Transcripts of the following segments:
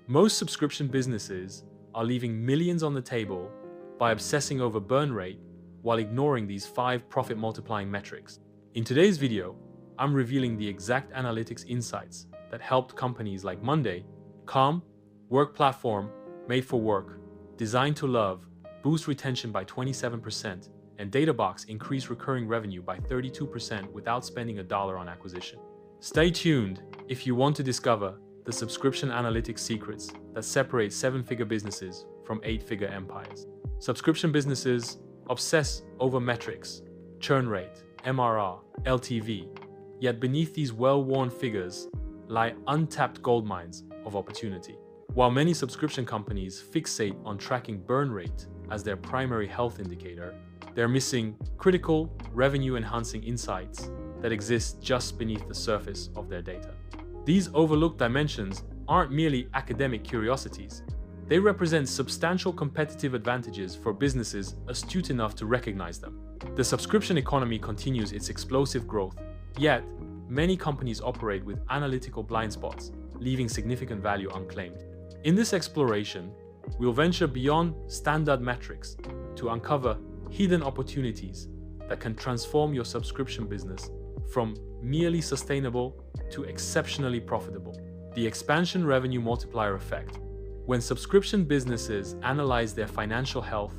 Most subscription businesses are leaving millions on the table by obsessing over burn rate while ignoring these 5 profit multiplying metrics. In today's video, I'm revealing the exact analytics insights that helped companies like Monday, Calm, Work Platform, Made for Work, Designed to Love, boost retention by 27%, and DataBox increase recurring revenue by 32% without spending $1 on acquisition. Stay tuned if you want to discover the subscription analytics secrets that separate 7-figure businesses from 8-figure empires. Subscription businesses obsess over metrics, churn rate, MRR, LTV, yet beneath these well-worn figures lie untapped gold mines of opportunity. While many subscription companies fixate on tracking burn rate as their primary health indicator, they're missing critical revenue-enhancing insights that exist just beneath the surface of their data. These overlooked dimensions aren't merely academic curiosities. They represent substantial competitive advantages for businesses astute enough to recognize them. The subscription economy continues its explosive growth, yet many companies operate with analytical blind spots, leaving significant value unclaimed. In this exploration, we'll venture beyond standard metrics to uncover hidden opportunities that can transform your subscription business from merely sustainable to exceptionally profitable. The Expansion Revenue Multiplier effect. When subscription businesses analyze their financial health,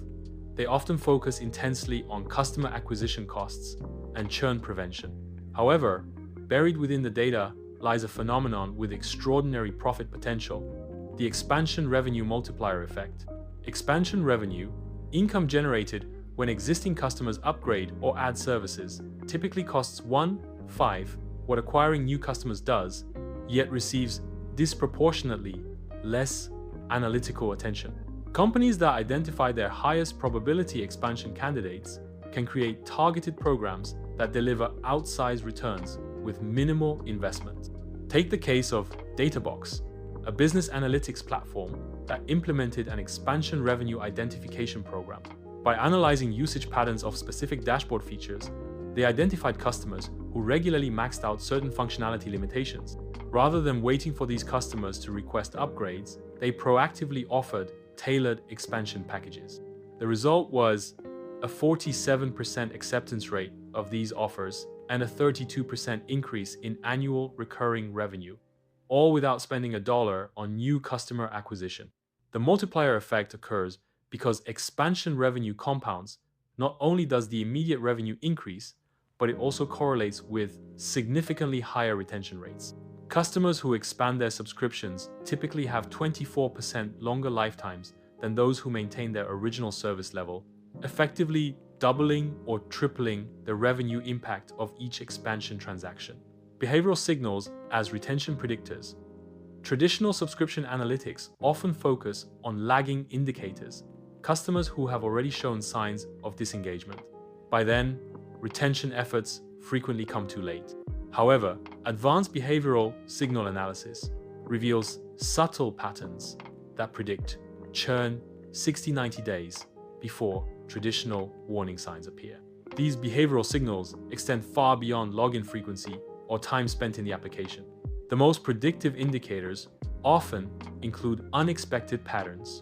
they often focus intensely on customer acquisition costs and churn prevention. However, buried within the data lies a phenomenon with extraordinary profit potential: the Expansion Revenue Multiplier effect. Expansion revenue, income generated when existing customers upgrade or add services, typically costs 1/5 what acquiring new customers does, yet receives disproportionately less analytical attention. Companies that identify their highest probability expansion candidates can create targeted programs that deliver outsized returns with minimal investment. Take the case of DataBox, a business analytics platform that implemented an expansion revenue identification program. By analyzing usage patterns of specific dashboard features, they identified customers who regularly maxed out certain functionality limitations. Rather than waiting for these customers to request upgrades, they proactively offered tailored expansion packages. The result was a 47% acceptance rate of these offers and a 32% increase in annual recurring revenue, all without spending $1 on new customer acquisition. The multiplier effect occurs because expansion revenue compounds. Not only does the immediate revenue increase, but it also correlates with significantly higher retention rates. Customers who expand their subscriptions typically have 24% longer lifetimes than those who maintain their original service level, effectively doubling or tripling the revenue impact of each expansion transaction. Behavioral signals as retention predictors. Traditional subscription analytics often focus on lagging indicators, customers who have already shown signs of disengagement. By then, retention efforts frequently come too late. However, advanced behavioral signal analysis reveals subtle patterns that predict churn 60-90 days before traditional warning signs appear. These behavioral signals extend far beyond login frequency or time spent in the application. The most predictive indicators often include unexpected patterns,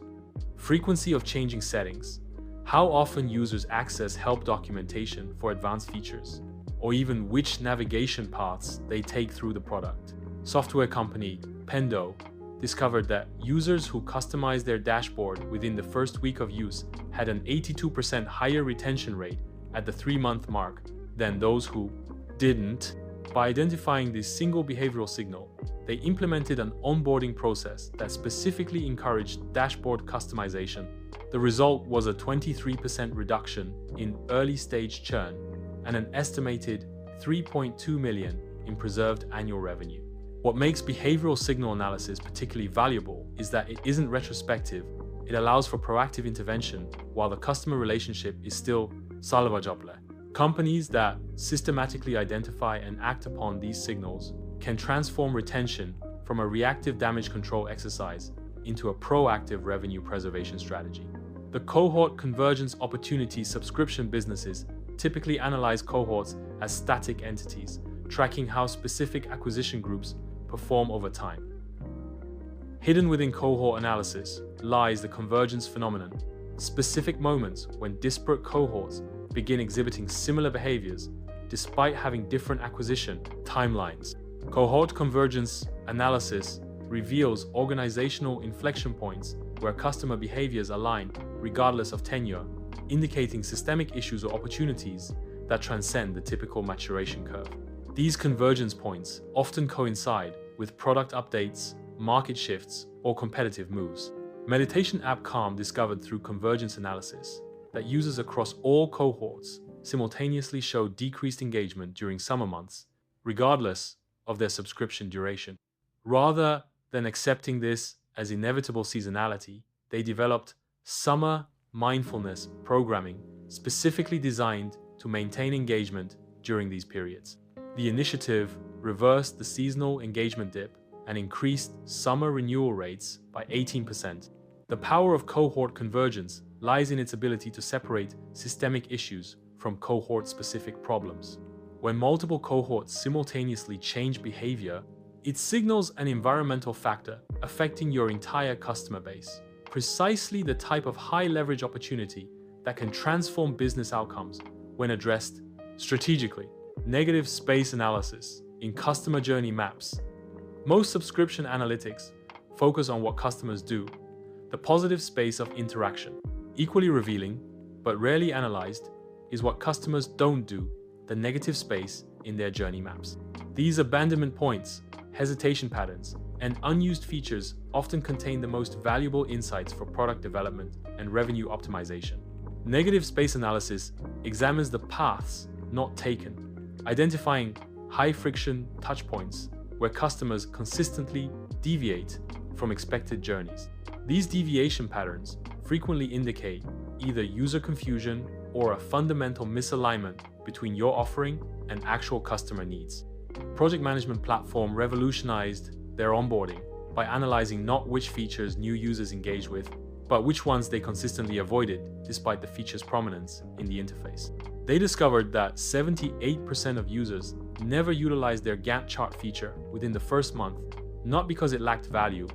frequency of changing settings, how often users access help documentation for advanced features, or even which navigation paths they take through the product. Software company Pendo discovered that users who customized their dashboard within the first week of use had an 82% higher retention rate at the 3-month mark than those who didn't. By identifying this single behavioral signal, they implemented an onboarding process that specifically encouraged dashboard customization. The result was a 23% reduction in early-stage churn and an estimated $3.2 million in preserved annual revenue. What makes behavioral signal analysis particularly valuable is that it isn't retrospective. It allows for proactive intervention while the customer relationship is still salvageable. Companies that systematically identify and act upon these signals can transform retention from a reactive damage control exercise into a proactive revenue preservation strategy. The cohort convergence opportunity subscription businesses typically analyze cohorts as static entities, tracking how specific acquisition groups perform over time. Hidden within cohort analysis lies the convergence phenomenon, specific moments when disparate cohorts begin exhibiting similar behaviors despite having different acquisition timelines. Cohort convergence analysis reveals organizational inflection points where customer behaviors align regardless of tenure, indicating systemic issues or opportunities that transcend the typical maturation curve. These convergence points often coincide with product updates, market shifts, or competitive moves. Meditation app Calm discovered through convergence analysis that users across all cohorts simultaneously showed decreased engagement during summer months, regardless of their subscription duration. Rather than accepting this as inevitable seasonality, they developed summer mindfulness programming specifically designed to maintain engagement during these periods. The initiative reversed the seasonal engagement dip and increased summer renewal rates by 18%. The power of cohort convergence lies in its ability to separate systemic issues from cohort-specific problems. When multiple cohorts simultaneously change behavior, it signals an environmental factor affecting your entire customer base, precisely the type of high-leverage opportunity that can transform business outcomes when addressed strategically. Negative space analysis in customer journey maps. Most subscription analytics focus on what customers do, the positive space of interaction. Equally revealing, but rarely analyzed, is what customers don't do, the negative space in their journey maps. These abandonment points, hesitation patterns, and unused features often contain the most valuable insights for product development and revenue optimization. Negative space analysis examines the paths not taken, identifying high-friction touchpoints where customers consistently deviate from expected journeys. These deviation patterns frequently indicate either user confusion or a fundamental misalignment between your offering and actual customer needs. Project management platform revolutionized their onboarding by analyzing not which features new users engage with, but which ones they consistently avoided despite the feature's prominence in the interface. They discovered that 78% of users never utilized their Gantt chart feature within the first month, not because it lacked value,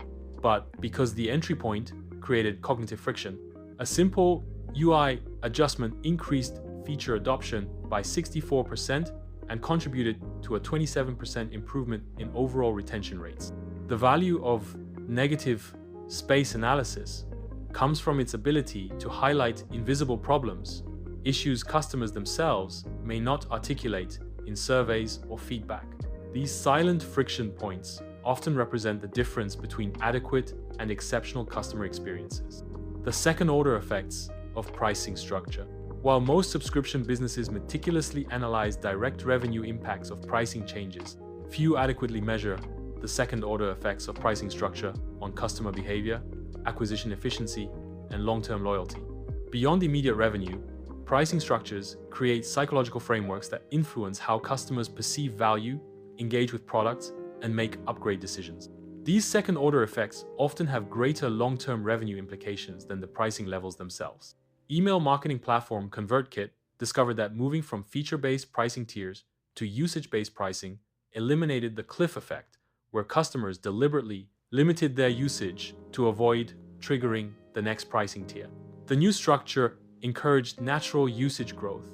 but because the entry point created cognitive friction. A simple UI adjustment increased feature adoption by 64% and contributed to a 27% improvement in overall retention rates. The value of negative space analysis comes from its ability to highlight invisible problems, issues customers themselves may not articulate in surveys or feedback. These silent friction points often represent the difference between adequate and exceptional customer experiences. The second-order effects of pricing structure. While most subscription businesses meticulously analyze direct revenue impacts of pricing changes, few adequately measure the second-order effects of pricing structure on customer behavior, acquisition efficiency, and long-term loyalty. Beyond immediate revenue, pricing structures create psychological frameworks that influence how customers perceive value, engage with products, and make upgrade decisions. These second-order effects often have greater long-term revenue implications than the pricing levels themselves. Email marketing platform ConvertKit discovered that moving from feature-based pricing tiers to usage-based pricing eliminated the cliff effect, where customers deliberately limited their usage to avoid triggering the next pricing tier. The new structure encouraged natural usage growth,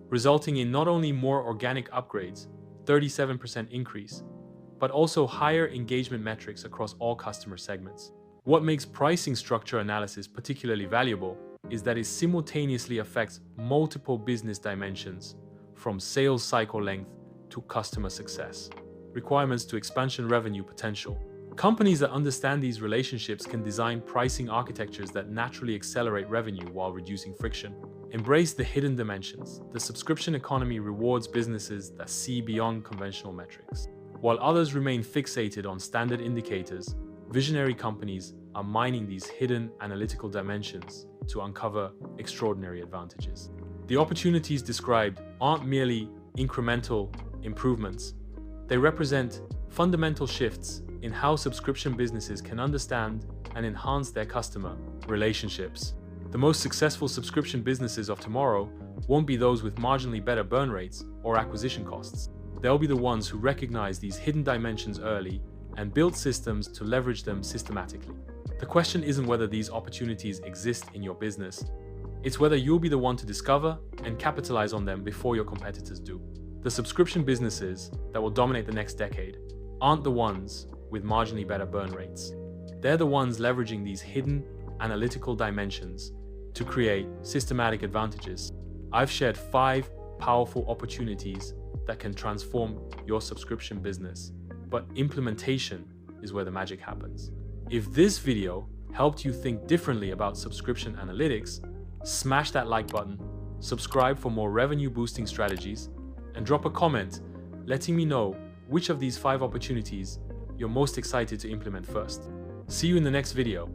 resulting in not only more organic upgrades, 37% increase, but also higher engagement metrics across all customer segments. What makes pricing structure analysis particularly valuable is that it simultaneously affects multiple business dimensions, from sales cycle length to customer success, requirements to expansion revenue potential. Companies that understand these relationships can design pricing architectures that naturally accelerate revenue while reducing friction. Embrace the hidden dimensions. The subscription economy rewards businesses that see beyond conventional metrics. While others remain fixated on standard indicators, visionary companies are mining these hidden analytical dimensions to uncover extraordinary advantages. The opportunities described aren't merely incremental improvements. They represent fundamental shifts in how subscription businesses can understand and enhance their customer relationships. The most successful subscription businesses of tomorrow won't be those with marginally better burn rates or acquisition costs. They'll be the ones who recognize these hidden dimensions early and build systems to leverage them systematically. The question isn't whether these opportunities exist in your business, it's whether you'll be the one to discover and capitalize on them before your competitors do. The subscription businesses that will dominate the next decade aren't the ones with marginally better burn rates. They're the ones leveraging these hidden analytical dimensions to create systematic advantages. I've shared 5 powerful opportunities that can transform your subscription business, but implementation is where the magic happens. If this video helped you think differently about subscription analytics, smash that like button, subscribe for more revenue boosting strategies, and drop a comment letting me know which of these 5 opportunities you're most excited to implement first. See you in the next video.